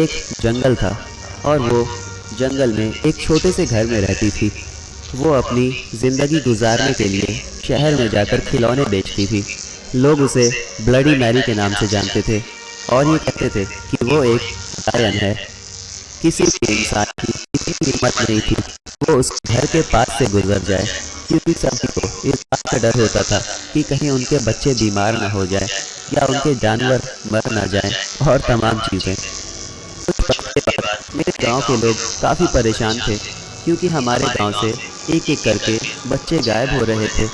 एक जंगल था और वो जंगल में एक छोटे से घर में रहती थी। वो अपनी ज़िंदगी गुजारने के लिए शहर में जाकर खिलौने बेचती थी। लोग उसे ब्लडी मैरी के नाम से जानते थे और ये कहते थे कि वो एक गायन है। किसी भी इंसान की इतनी हिम्मत नहीं थी वो उस घर के पास से गुजर जाए, क्योंकि सभी को इस बात का डर होता था कि कहीं उनके बच्चे बीमार न हो जाए या उनके जानवर मर न जाएं और तमाम चीज़ें। कुछ वक्त के बाद मेरे गांव के लोग काफ़ी परेशान थे, क्योंकि हमारे गांव से एक एक करके बच्चे गायब हो रहे थे।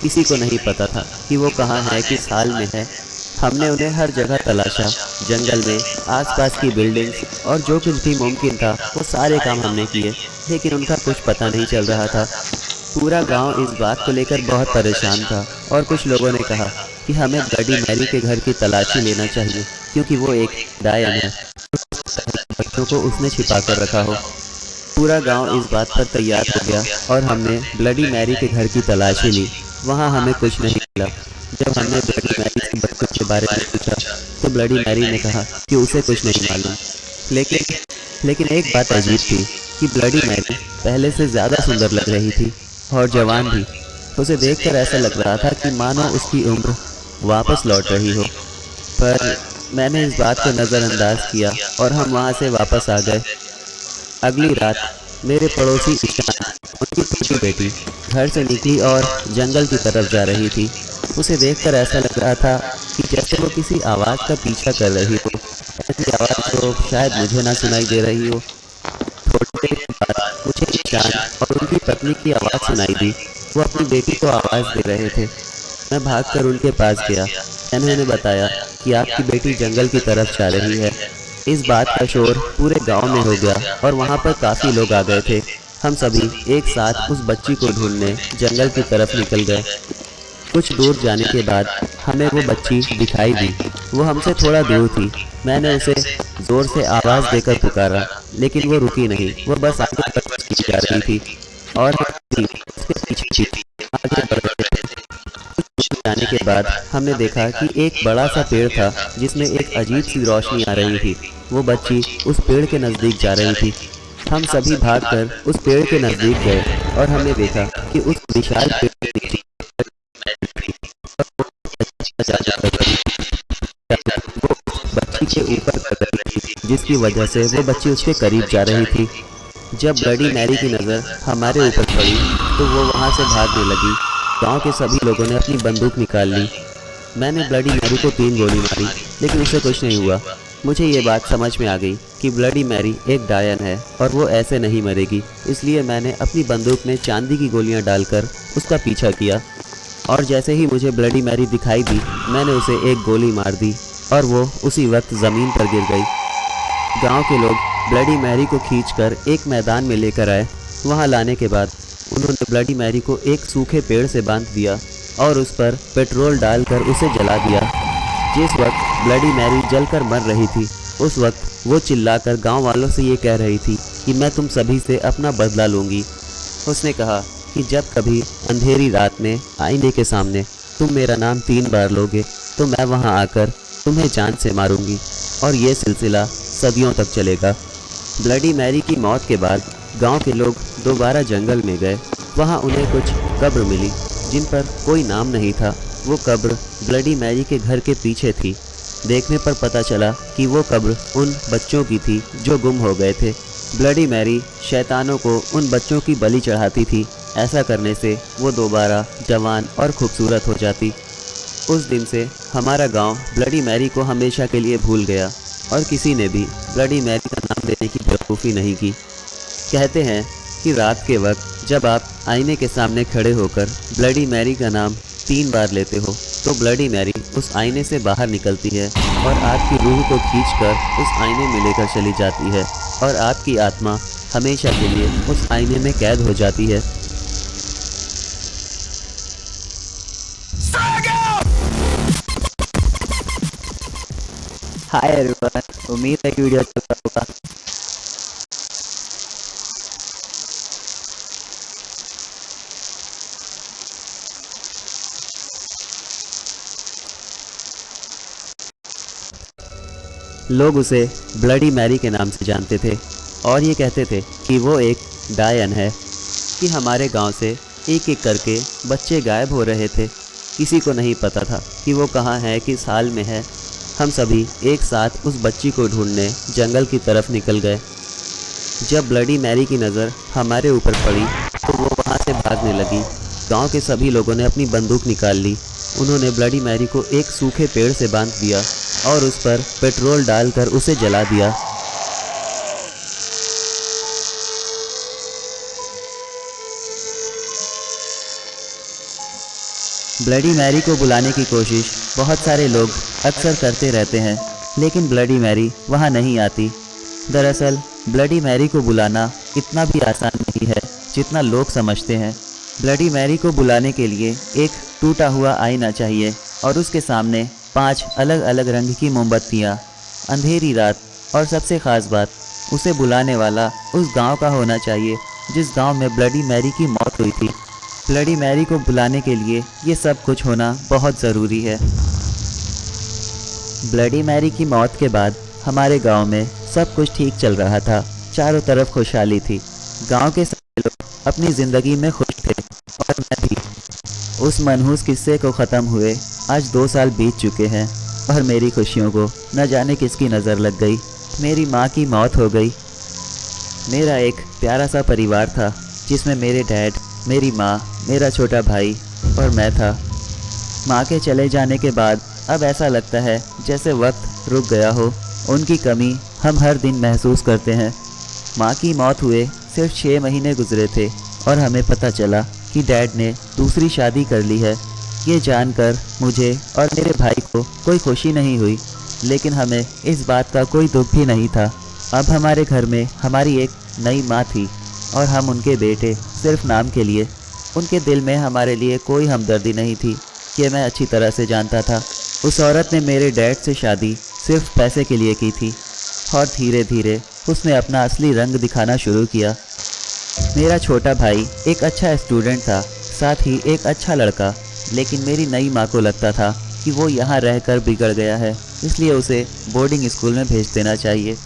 किसी को नहीं पता था कि वो कहाँ है, किस हाल में है। हमने उन्हें हर जगह तलाशा, जंगल में, आसपास की बिल्डिंग्स और जो कुछ भी मुमकिन था वो सारे काम हमने किए, लेकिन उनका कुछ पता नहीं चल रहा था। पूरा गांव इस बात को लेकर बहुत परेशान था और कुछ लोगों ने कहा कि हमें ब्लडी मैरी के घर की तलाशी लेना चाहिए, क्योंकि वो एक डायन है। बच्चों को उसने छिपा कर रखा हो। पूरा गांव इस बात पर तैयार हो गया और हमने ब्लडी मैरी के घर की तलाशी ली। वहां हमें कुछ नहीं मिला। जब हमने ब्लडी मैरी से बच्चों के बारे में पूछा तो ब्लडी मैरी ने कहा कि उसे कुछ नहीं मालूम। लेकिन लेकिन एक बात अजीब थी कि ब्लडी मैरी पहले से ज़्यादा सुंदर लग रही थी और जवान भी। उसे देखकर ऐसा लग रहा था कि मानो उसकी उम्र वापस लौट रही हो। पर मैंने इस बात को नज़रअंदाज किया और हम वहाँ से वापस आ गए। अगली रात मेरे पड़ोसी ईशान, उनकी छोटी बेटी, घर से निकली और जंगल की तरफ जा रही थी। उसे देखकर ऐसा लग रहा था कि जैसे वो किसी आवाज़ का पीछा कर रही हो। ऐसी आवाज़ जो शायद मुझे ना सुनाई दे रही हो। थोड़ी देर के बाद मुझे ईशान और उनकी पत्नी की आवाज़ सुनाई दी। वो अपनी बेटी को आवाज़ दे रहे थे। मैं भागकर उनके पास गया। मैंने उन्हें बताया कि आपकी बेटी जंगल की तरफ जा रही है। इस बात का शोर पूरे गांव में हो गया और वहां पर काफ़ी लोग आ गए थे। हम सभी एक साथ उस बच्ची को ढूंढने जंगल की तरफ निकल गए। कुछ दूर जाने के बाद हमें वो बच्ची दिखाई दी। वो हमसे थोड़ा दूर थी। मैंने उसे ज़ोर से आवाज़ देकर पुकारा, लेकिन वो रुकी नहीं। वो बस आगे बढ़ती जा रही थी और हम भी उसके पीछे पीछे आगे बढ़ रहे थे। जाने के बाद हमने देखा कि एक बड़ा सा पेड़ था जिसमें एक अजीब सी रोशनी आ रही थी। वो बच्ची उस पेड़ के नज़दीक जा रही थी। हम सभी भागकर उस पेड़ के नज़दीक गए और हमने देखा कि उस विशाल पेड़ के नीचे जादू कर रही थी। वो बच्ची के ऊपर कर रही थी, जिसकी वजह से वो बच्ची उसके करीब जा रही थी। जब ब्लडी मैरी की नज़र हमारे ऊपर पड़ी तो वो वहाँ से भागने लगी। गांव के सभी लोगों ने अपनी बंदूक निकाल ली। मैंने ब्लडी मैरी को 3 गोली मारी, लेकिन उसे कुछ नहीं हुआ। मुझे ये बात समझ में आ गई कि ब्लडी मैरी एक डायन है और वो ऐसे नहीं मरेगी। इसलिए मैंने अपनी बंदूक में चांदी की गोलियां डालकर उसका पीछा किया और जैसे ही मुझे ब्लडी मैरी दिखाई दी मैंने उसे एक गोली मार दी और वो उसी वक्त ज़मीन पर गिर गई। गांव के लोग ब्लडी मैरी को खींचकर एक मैदान में लेकर आए। वहां लाने के बाद उन्होंने ब्लडी मैरी को एक सूखे पेड़ से बांध दिया और उस पर पेट्रोल डालकर उसे जला दिया। जिस वक्त ब्लडी मैरी जलकर मर रही थी उस वक्त वो चिल्लाकर गांव वालों से ये कह रही थी कि मैं तुम सभी से अपना बदला लूँगी। उसने कहा कि जब कभी अंधेरी रात में आईने के सामने तुम मेरा नाम 3 बार लोगे तो मैं वहां आकर तुम्हें जान से मारूंगी और ये सिलसिला सदियों तक चलेगा। ब्लडी मैरी की मौत के बाद गांव के लोग दोबारा जंगल में गए। वहां उन्हें कुछ कब्र मिली जिन पर कोई नाम नहीं था। वो कब्र ब्लडी मैरी के घर के पीछे थी। देखने पर पता चला कि वो कब्र उन बच्चों की थी जो गुम हो गए थे। ब्लडी मैरी शैतानों को उन बच्चों की बलि चढ़ाती थी। ऐसा करने से वो दोबारा जवान और खूबसूरत हो जाती। उस दिन से हमारा गांव ब्लडी मैरी को हमेशा के लिए भूल गया और किसी ने भी ब्लडी मैरी का नाम देने की बेवकूफ़ी नहीं की। कहते हैं कि रात के वक्त जब आप आईने के सामने खड़े होकर ब्लडी मैरी का नाम 3 बार लेते हो तो ब्लडी मैरी उस आईने से बाहर निकलती है और आपकी रूह को खींचकर उस आईने में लेकर चली जाती है और आपकी आत्मा हमेशा के लिए उस आईने में कैद हो जाती है। हाय एवरीवन, उम्मीद है कि वीडियो अच्छा लगा होगा। लोग उसे ब्लडी मैरी के नाम से जानते थे और ये कहते थे कि वो एक डायन है, कि हमारे गांव से एक एक करके बच्चे गायब हो रहे थे। किसी को नहीं पता था कि वो कहाँ है, किस हाल में है। हम सभी एक साथ उस बच्ची को ढूंढने जंगल की तरफ निकल गए। जब ब्लडी मैरी की नज़र हमारे ऊपर पड़ी तो वो वहाँ से भागने लगी। गांव के सभी लोगों ने अपनी बंदूक निकाल ली। उन्होंने ब्लडी मैरी को एक सूखे पेड़ से बांध दिया और उस पर पेट्रोल डालकर उसे जला दिया। ब्लडी मैरी को बुलाने की कोशिश बहुत सारे लोग अक्सर करते रहते हैं, लेकिन ब्लडी मैरी वहाँ नहीं आती। दरअसल ब्लडी मैरी को बुलाना इतना भी आसान नहीं है जितना लोग समझते हैं। ब्लडी मैरी को बुलाने के लिए एक टूटा हुआ आईना चाहिए और उसके सामने 5 अलग अलग रंग की मोमबत्तियाँ, अंधेरी रात और सबसे ख़ास बात, उसे बुलाने वाला उस गांव का होना चाहिए जिस गांव में ब्लडी मैरी की मौत हुई थी। ब्लडी मैरी को बुलाने के लिए ये सब कुछ होना बहुत ज़रूरी है। ब्लडी मैरी की मौत के बाद हमारे गांव में सब कुछ ठीक चल रहा था। चारों तरफ खुशहाली थी। गांव के सभी लोग अपनी ज़िंदगी में खुश थे और मैं भी। उस मनहूस किस्से को ख़त्म हुए आज 2 साल बीत चुके हैं और मेरी खुशियों को न जाने किसकी नज़र लग गई। मेरी माँ की मौत हो गई। मेरा एक प्यारा सा परिवार था जिसमें मेरे डैड, मेरी माँ, मेरा छोटा भाई और मैं था। माँ के चले जाने के बाद अब ऐसा लगता है जैसे वक्त रुक गया हो। उनकी कमी हम हर दिन महसूस करते हैं। माँ की मौत हुए सिर्फ 6 महीने गुजरे थे और हमें पता चला कि डैड ने दूसरी शादी कर ली है। ये जानकर मुझे और मेरे भाई को कोई खुशी नहीं हुई, लेकिन हमें इस बात का कोई दुख भी नहीं था। अब हमारे घर में हमारी एक नई माँ थी और हम उनके बेटे सिर्फ नाम के लिए। उनके दिल में हमारे लिए कोई हमदर्दी नहीं थी, ये मैं अच्छी तरह से जानता था। उस औरत ने मेरे डैड से शादी सिर्फ पैसे के लिए की थी और धीरे धीरे उसने अपना असली रंग दिखाना शुरू किया। मेरा छोटा भाई एक अच्छा स्टूडेंट था, साथ ही एक अच्छा लड़का, लेकिन मेरी नई माँ को लगता था कि वो यहाँ रहकर बिगड़ गया है, इसलिए उसे बोर्डिंग स्कूल में भेज देना चाहिए।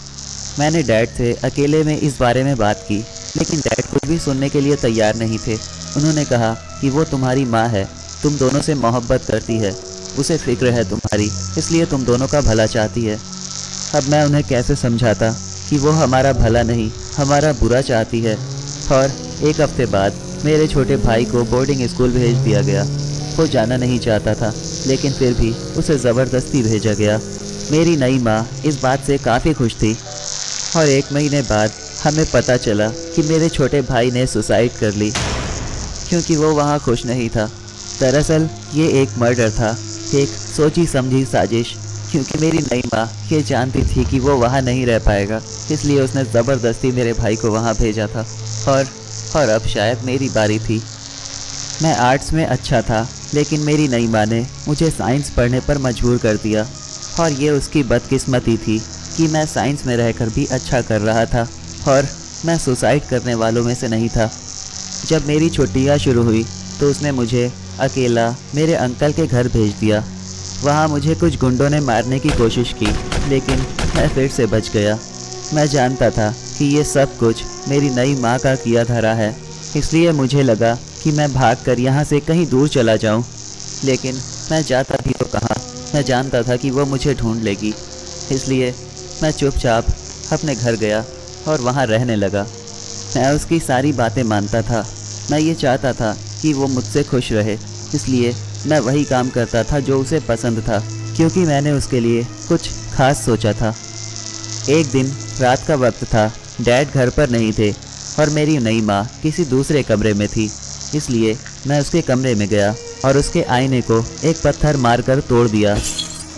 मैंने डैड से अकेले में इस बारे में बात की, लेकिन डैड कुछ भी सुनने के लिए तैयार नहीं थे। उन्होंने कहा कि वो तुम्हारी माँ है, तुम दोनों से मोहब्बत करती है, उसे फिक्र है तुम्हारी, इसलिए तुम दोनों का भला चाहती है। अब मैं उन्हें कैसे समझाता कि वो हमारा भला नहीं, हमारा बुरा चाहती है। और 1 हफ्ते बाद मेरे छोटे भाई को बोर्डिंग स्कूल भेज दिया गया। वो जाना नहीं चाहता था, लेकिन फिर भी उसे ज़बरदस्ती भेजा गया। मेरी नई माँ इस बात से काफ़ी खुश थी और 1 महीने बाद हमें पता चला कि मेरे छोटे भाई ने सुसाइड कर ली, क्योंकि वो वहाँ खुश नहीं था। दरअसल ये एक मर्डर था, एक सोची समझी साजिश, क्योंकि मेरी नई माँ ये जानती थी कि वो वहाँ नहीं रह पाएगा, इसलिए उसने ज़बरदस्ती मेरे भाई को वहाँ भेजा था। और अब शायद मेरी बारी थी। मैं आर्ट्स में अच्छा था, लेकिन मेरी नई माँ ने मुझे साइंस पढ़ने पर मजबूर कर दिया और ये उसकी बदकिस्मती थी कि मैं साइंस में रहकर भी अच्छा कर रहा था और मैं सुसाइड करने वालों में से नहीं था। जब मेरी छुट्टियाँ शुरू हुई तो उसने मुझे अकेला मेरे अंकल के घर भेज दिया। वहाँ मुझे कुछ गुंडों ने मारने की कोशिश की, लेकिन मैं फिर से बच गया। मैं जानता था कि ये सब कुछ मेरी नई माँ का किया धरा है, इसलिए मुझे लगा कि मैं भागकर यहाँ से कहीं दूर चला जाऊँ, लेकिन मैं जाता भी तो कहाँ। मैं जानता था कि वो मुझे ढूंढ लेगी, इसलिए मैं चुपचाप अपने घर गया और वहाँ रहने लगा। मैं उसकी सारी बातें मानता था। मैं ये चाहता था कि वो मुझसे खुश रहे, इसलिए मैं वही काम करता था जो उसे पसंद था, क्योंकि मैंने उसके लिए कुछ खास सोचा था। एक दिन रात का वक्त था, डैड घर पर नहीं थे और मेरी नई माँ किसी दूसरे कमरे में थी, इसलिए मैं उसके कमरे में गया और उसके आईने को एक पत्थर मारकर तोड़ दिया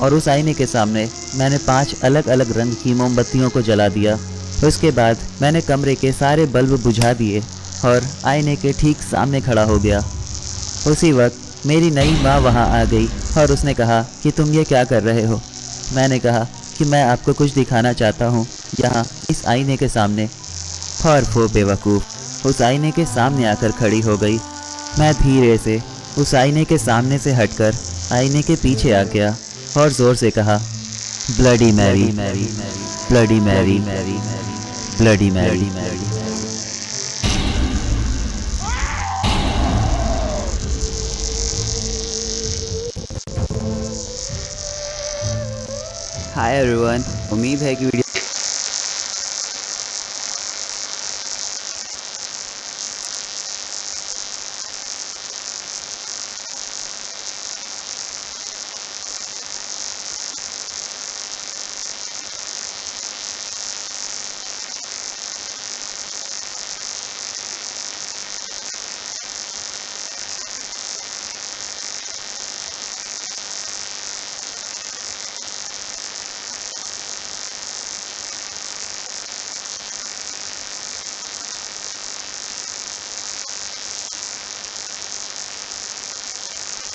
और उस आईने के सामने मैंने 5 अलग अलग रंग की मोमबत्तियों को जला दिया। उसके बाद मैंने कमरे के सारे बल्ब बुझा दिए और आईने के ठीक सामने खड़ा हो गया। उसी वक्त मेरी नई माँ वहाँ आ गई और उसने कहा कि तुम ये क्या कर रहे हो। मैंने कहा कि मैं आपको कुछ दिखाना चाहता हूँ यहाँ इस आईने के सामने। और वो बेवकूफ़ उस आईने के सामने आकर खड़ी हो गई। मैं धीरे से उस आईने के सामने से हटकर आईने के पीछे आ गया और ज़ोर से कहा, bloody Mary, bloody Mary, bloody Mary. Hi everyone, उम्मीद है कि वीडियो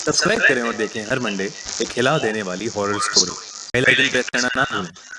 सब्सक्राइब करें और देखें हर मंडे एक हिला देने वाली horror story. Bell icon press करना ना भूलें।